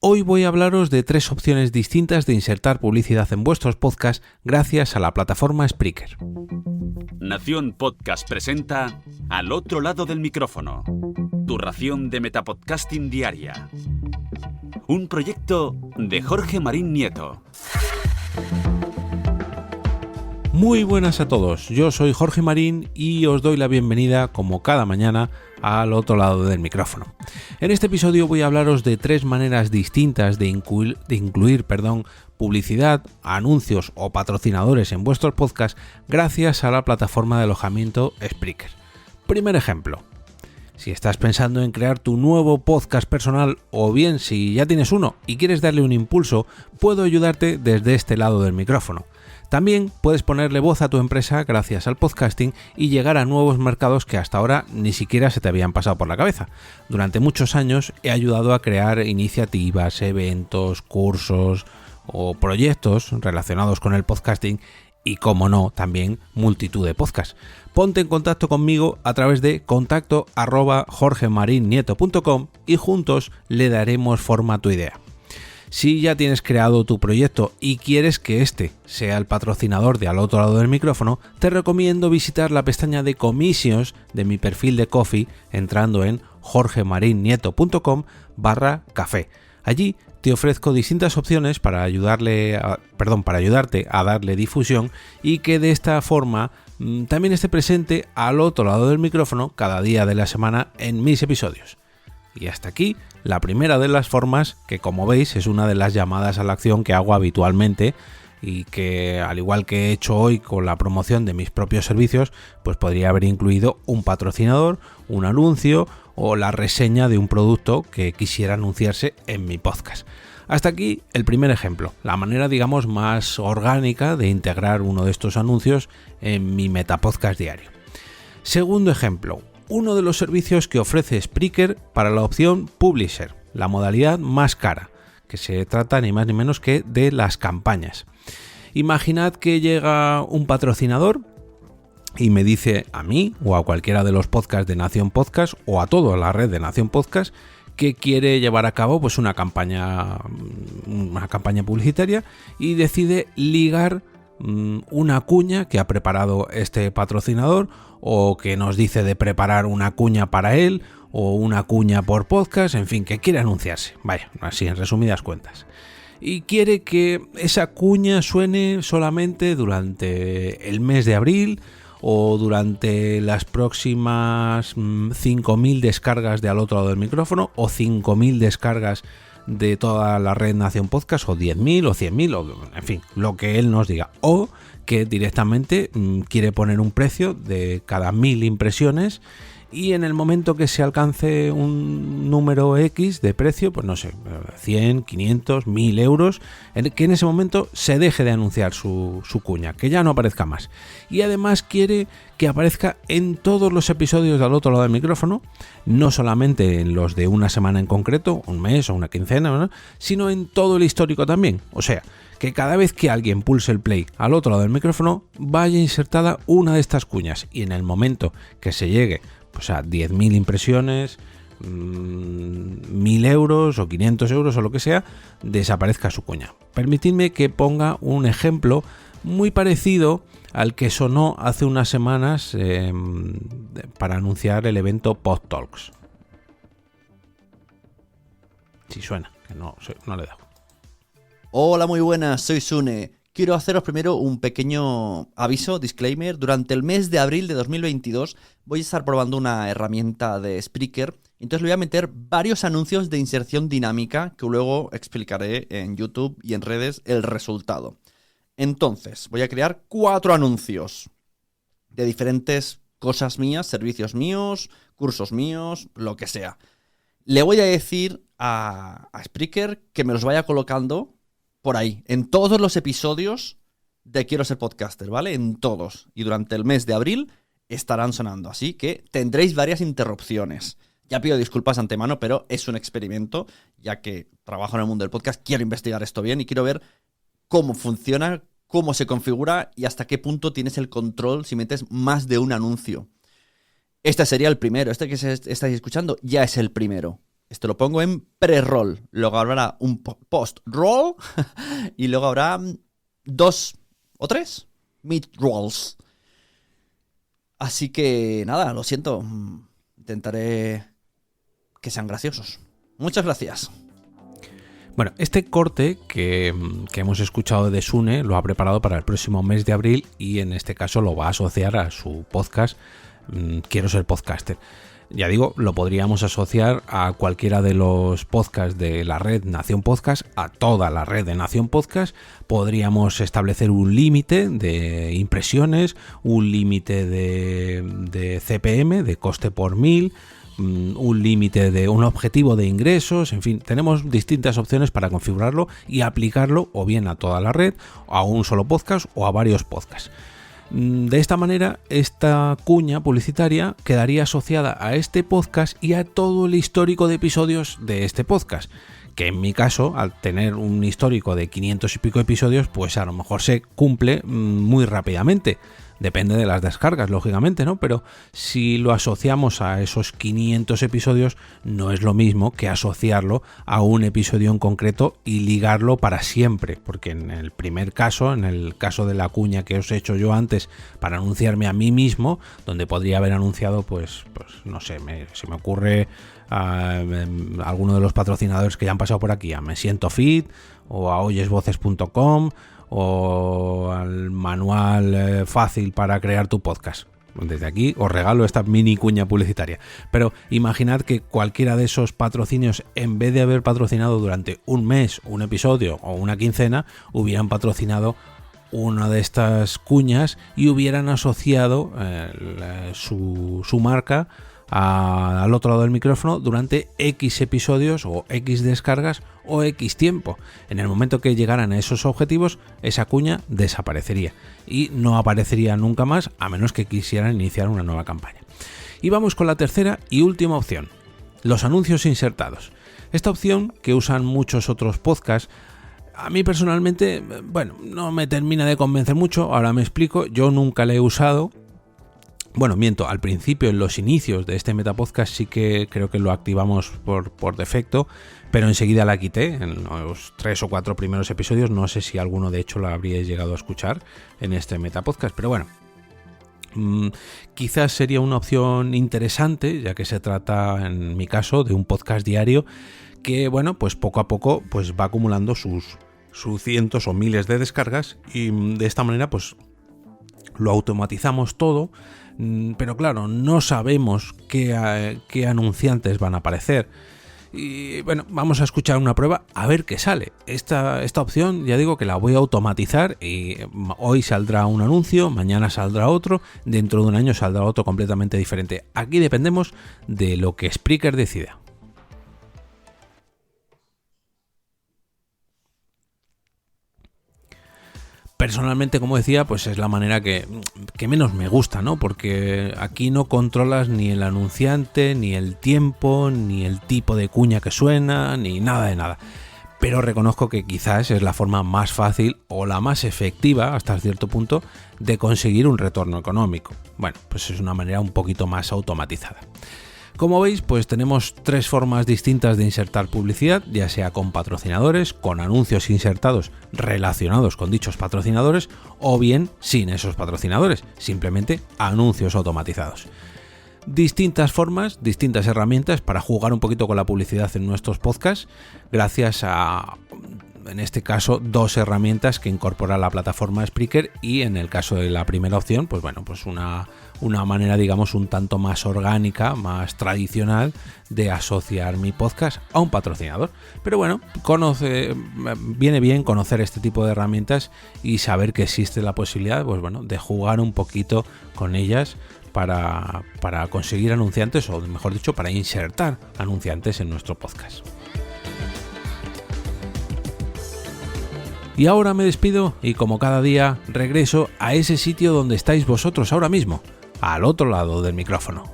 Hoy voy a hablaros de 3 opciones distintas de insertar publicidad en vuestros podcasts gracias a la plataforma Spreaker. Nación Podcast presenta Al otro lado del micrófono, tu ración de metapodcasting diaria. Un proyecto de Jorge Marín Nieto. Muy buenas a todos, yo soy Jorge Marín y os doy la bienvenida, como cada mañana, al otro lado del micrófono. En este episodio voy a hablaros de 3 maneras distintas de incluir publicidad, anuncios o patrocinadores en vuestros podcasts gracias a la plataforma de alojamiento Spreaker. Primer ejemplo. Si estás pensando en crear tu nuevo podcast personal o bien si ya tienes uno y quieres darle un impulso, puedo ayudarte desde este lado del micrófono. También puedes ponerle voz a tu empresa gracias al podcasting y llegar a nuevos mercados que hasta ahora ni siquiera se te habían pasado por la cabeza. Durante muchos años he ayudado a crear iniciativas, eventos, cursos o proyectos relacionados con el podcasting y, como no, también multitud de podcasts. Ponte en contacto conmigo a través de contacto@jorgemarinieto.com y juntos le daremos forma a tu idea. Si ya tienes creado tu proyecto y quieres que este sea el patrocinador de Al otro lado del micrófono, te recomiendo visitar la pestaña de commissions de mi perfil de Ko-fi entrando en jorgemarinieto.com/café. Allí te ofrezco distintas opciones para ayudarte a darle difusión y que de esta forma también esté presente al otro lado del micrófono cada día de la semana en mis episodios. Y hasta aquí la primera de las formas que, como veis, es una de las llamadas a la acción que hago habitualmente y que, al igual que he hecho hoy con la promoción de mis propios servicios, pues podría haber incluido un patrocinador, un anuncio o la reseña de un producto que quisiera anunciarse en mi podcast. Hasta aquí el primer ejemplo, la manera, digamos, más orgánica de integrar uno de estos anuncios en mi metapodcast diario. Segundo ejemplo. Uno de los servicios que ofrece Spreaker para la opción Publisher, la modalidad más cara, que se trata ni más ni menos que de las campañas. Imaginad que llega un patrocinador y me dice a mí o a cualquiera de los podcasts de Nación Podcast o a toda la red de Nación Podcast que quiere llevar a cabo pues una campaña publicitaria y decide ligar una cuña que ha preparado este patrocinador o que nos dice de preparar una cuña para él o una cuña por podcast, en fin, que quiere anunciarse, vaya, así en resumidas cuentas. Y quiere que esa cuña suene solamente durante el mes de abril o durante las próximas 5.000 descargas de Al otro lado del micrófono o 5.000 descargas de toda la red Nación Podcast o 10.000 o 100.000 o en fin, lo que él nos diga, o que directamente quiere poner un precio de cada 1.000 impresiones y en el momento que se alcance un número X de precio, pues no sé, 100, 500, 1.000 euros, que en ese momento se deje de anunciar su cuña, que ya no aparezca más. Y además quiere que aparezca en todos los episodios de Al otro lado del micrófono, no solamente en los de una semana en concreto, un mes o una quincena, ¿no?, sino en todo el histórico también. O sea, que cada vez que alguien pulse el play al otro lado del micrófono, vaya insertada una de estas cuñas y en el momento que se llegue pues a 10.000 impresiones, 1.000 euros o 500 euros o lo que sea, desaparezca su cuña. Permitidme que ponga un ejemplo muy parecido al que sonó hace unas semanas para anunciar el evento PodTalks. Si suena, que no le da. Hola, muy buenas, soy Sune. Quiero haceros primero un pequeño aviso, disclaimer. Durante el mes de abril de 2022 voy a estar probando una herramienta de Spreaker. Entonces le voy a meter varios anuncios de inserción dinámica que luego explicaré en YouTube y en redes el resultado. Entonces, voy a crear 4 anuncios de diferentes cosas mías, servicios míos, cursos míos, lo que sea. Le voy a decir a Spreaker que me los vaya colocando por ahí, en todos los episodios de Quiero Ser Podcaster, ¿vale? En todos. Y durante el mes de abril estarán sonando. Así que tendréis varias interrupciones. Ya pido disculpas de antemano, pero es un experimento. Ya que trabajo en el mundo del podcast, quiero investigar esto bien y quiero ver cómo funciona, cómo se configura y hasta qué punto tienes el control si metes más de un anuncio. Este sería el primero. Este que estáis escuchando ya es el primero. Esto lo pongo en pre-roll. Luego habrá un post-roll y luego habrá 2 o 3 mid-rolls. Así que nada, lo siento. Intentaré que sean graciosos. Muchas gracias. Bueno, este corte que hemos escuchado de Sune lo ha preparado para el próximo mes de abril y en este caso lo va a asociar a su podcast Quiero ser podcaster. Ya digo, lo podríamos asociar a cualquiera de los podcasts de la red Nación Podcast, a toda la red de Nación Podcast. Podríamos establecer un límite de impresiones, un límite de CPM, de coste por 1000, un límite de un objetivo de ingresos, en fin, tenemos distintas opciones para configurarlo y aplicarlo o bien a toda la red, a un solo podcast o a varios podcasts. De esta manera, esta cuña publicitaria quedaría asociada a este podcast y a todo el histórico de episodios de este podcast, que en mi caso, al tener un histórico de 500 y pico episodios, pues a lo mejor se cumple muy rápidamente. Depende de las descargas, lógicamente, ¿no? Pero si lo asociamos a esos 500 episodios, no es lo mismo que asociarlo a un episodio en concreto y ligarlo para siempre. Porque en el primer caso, en el caso de la cuña que os he hecho yo antes para anunciarme a mí mismo, donde podría haber anunciado, pues no sé, se me ocurre a alguno de los patrocinadores que ya han pasado por aquí, a Me Siento Fit o a oyesvoces.com o al manual fácil para crear tu podcast. Desde aquí os regalo esta mini cuña publicitaria. Pero imaginad que cualquiera de esos patrocinios, en vez de haber patrocinado durante un mes, un episodio o una quincena, hubieran patrocinado una de estas cuñas y hubieran asociado su marca al otro lado del micrófono durante X episodios o X descargas o X tiempo. En el momento que llegaran a esos objetivos, esa cuña desaparecería y no aparecería nunca más, a menos que quisieran iniciar una nueva campaña. Y vamos con la tercera y última opción, los anuncios insertados. Esta opción, que usan muchos otros podcasts, a mí personalmente, bueno, no me termina de convencer mucho. Ahora me explico, yo nunca la he usado. Bueno, miento, al principio, en los inicios de este Metapodcast sí que creo que lo activamos por defecto, pero enseguida la quité en los 3 o 4 primeros episodios. No sé si alguno de hecho lo habríais llegado a escuchar en este Metapodcast, pero bueno, quizás sería una opción interesante, ya que se trata, en mi caso, de un podcast diario que, bueno, pues poco a poco pues va acumulando sus cientos o miles de descargas y de esta manera pues lo automatizamos todo. Pero claro, no sabemos qué anunciantes van a aparecer. Y bueno, vamos a escuchar una prueba a ver qué sale. Esta opción, ya digo que la voy a automatizar y hoy saldrá un anuncio, mañana saldrá otro, dentro de un año saldrá otro completamente diferente. Aquí dependemos de lo que Spreaker decida. Personalmente, como decía, pues es la manera que menos me gusta, ¿no? Porque aquí no controlas ni el anunciante, ni el tiempo, ni el tipo de cuña que suena, ni nada de nada. Pero reconozco que quizás es la forma más fácil o la más efectiva, hasta cierto punto, de conseguir un retorno económico. Bueno, pues es una manera un poquito más automatizada. Como veis, pues tenemos 3 formas distintas de insertar publicidad, ya sea con patrocinadores, con anuncios insertados relacionados con dichos patrocinadores, o bien sin esos patrocinadores, simplemente anuncios automatizados. Distintas formas, distintas herramientas para jugar un poquito con la publicidad en nuestros podcasts, gracias a, en este caso, 2 herramientas que incorpora la plataforma Spreaker y en el caso de la primera opción, pues bueno, pues una manera, digamos, un tanto más orgánica, más tradicional de asociar mi podcast a un patrocinador. Pero bueno, viene bien conocer este tipo de herramientas y saber que existe la posibilidad, pues bueno, de jugar un poquito con ellas para conseguir anunciantes, o mejor dicho, para insertar anunciantes en nuestro podcast. Y ahora me despido y, como cada día, regreso a ese sitio donde estáis vosotros ahora mismo, al otro lado del micrófono.